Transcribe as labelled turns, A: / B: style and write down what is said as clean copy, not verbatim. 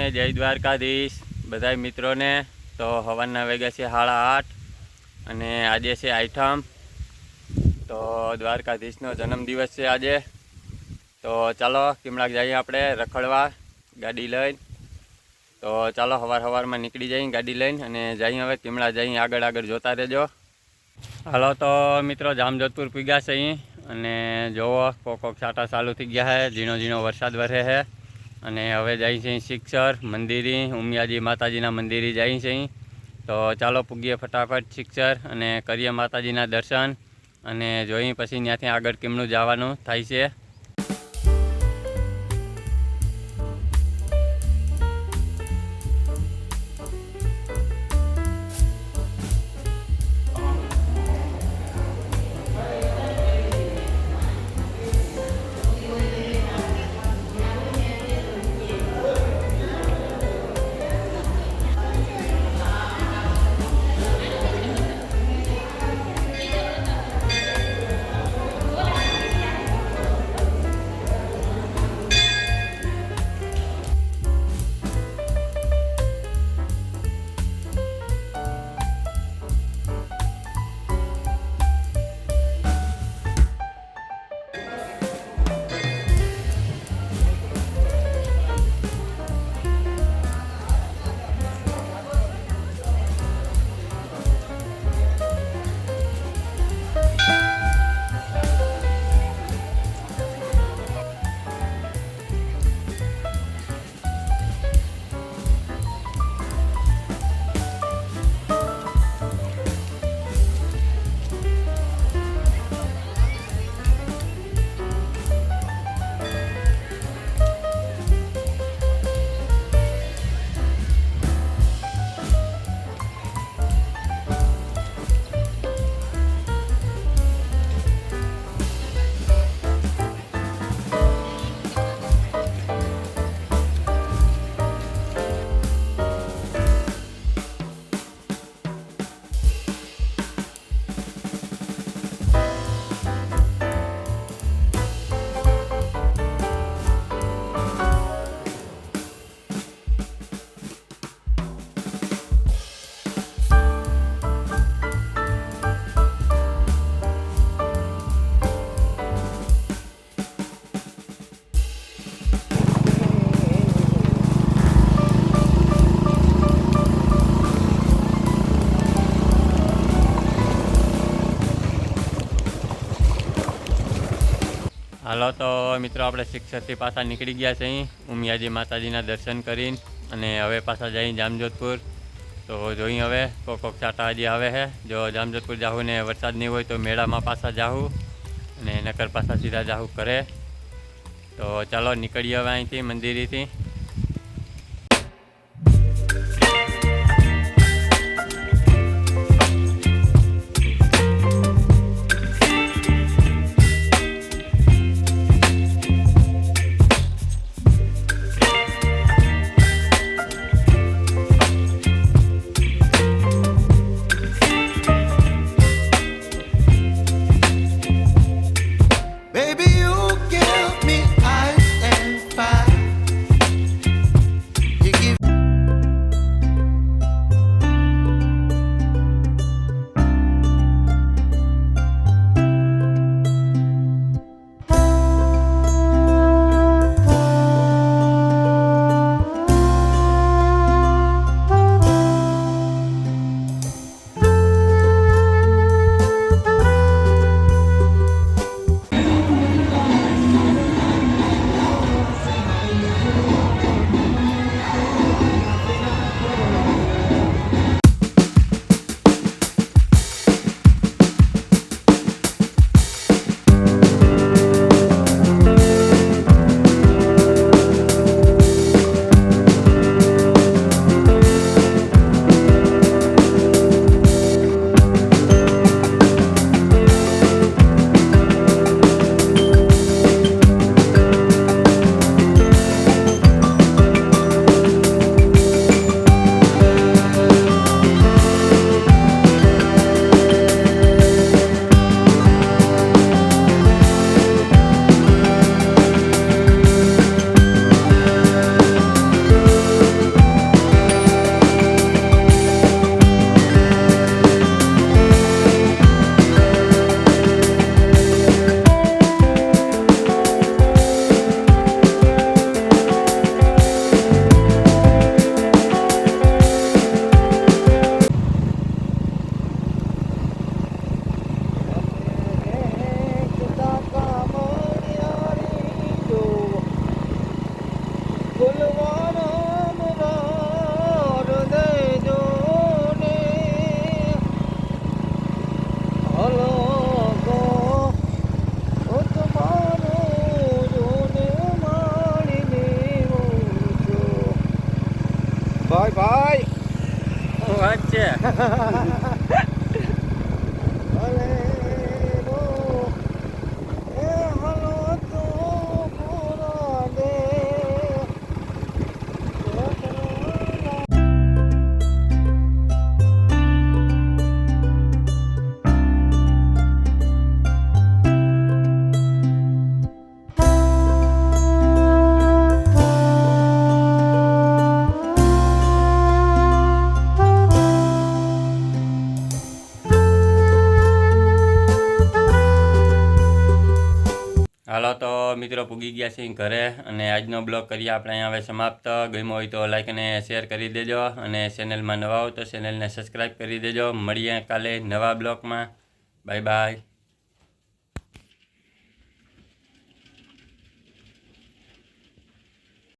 A: ને જય દ્વારકાધીશ બધાય મિત્રોને। તો હવારના વાગ્યા છે 8:30 અને આજે છે આઠમ। તો દ્વારકાધીશનો જન્મદિવસ છે આજે। તો ચાલો કિમલાક જઈએ આપણે રખડવા ગાડી લઈને। તો ચાલો સવારમાં નીકળી જઈએ ગાડી લઈને અને જઈએ હવે કિમલા જઈએ, આગળ આગળ જોતા રહેજો। હાલો તો મિત્રો જામજોધપુર પૂગ્યા છે અહીં અને જોવો કોક છાંટા ચાલુ થઈ ગયા છે, ઝીણો ઝીણો વરસાદ વરે છે। અને હવે જાય છે શિક્ષર મંદિરે, ઉમિયાજી માતાજીના મંદિરે જાય છે। તો ચાલો પૂગીએ ફટાફટ શિક્ષર અને કરીએ માતાજીના દર્શન અને જોઈએ પછી ત્યાંથી આગળ કેમનું જવાનું થાય છે। હાલો તો મિત્રો આપણે શિક્ષરથી પાછા નીકળી ગયા છે અહીં ઉમિયાજી માતાજીના દર્શન કરીને અને હવે પાછા જઈ જામજોધપુર। તો જોઈએ હવે કોક છાંટા હજી આવે છે। જો જામજોધપુર જાવું ને વરસાદ નહીં હોય તો મેળામાં પાછા જાવું અને નકર પાછા સીધા જાવું કરે। તો ચાલો નીકળીએ હવે અહીંથી મંદિરેથી।
B: ભાઈ ભાઈ
A: શું વાત છે? હાલો તો મિત્રો પૂગી ગયા છીએ ઘરે અને આજનો બ્લોગ કરીએ આપણે અહીંયા હવે સમાપ્ત. ગમ્યો હોય તો લાઈક અને શેર કરી દેજો અને ચેનલમાં નવા હો તો ચેનલને સબસ્ક્રાઈબ કરી દેજો. મળીએ કાલે નવા બ્લોગમાં. Bye bye.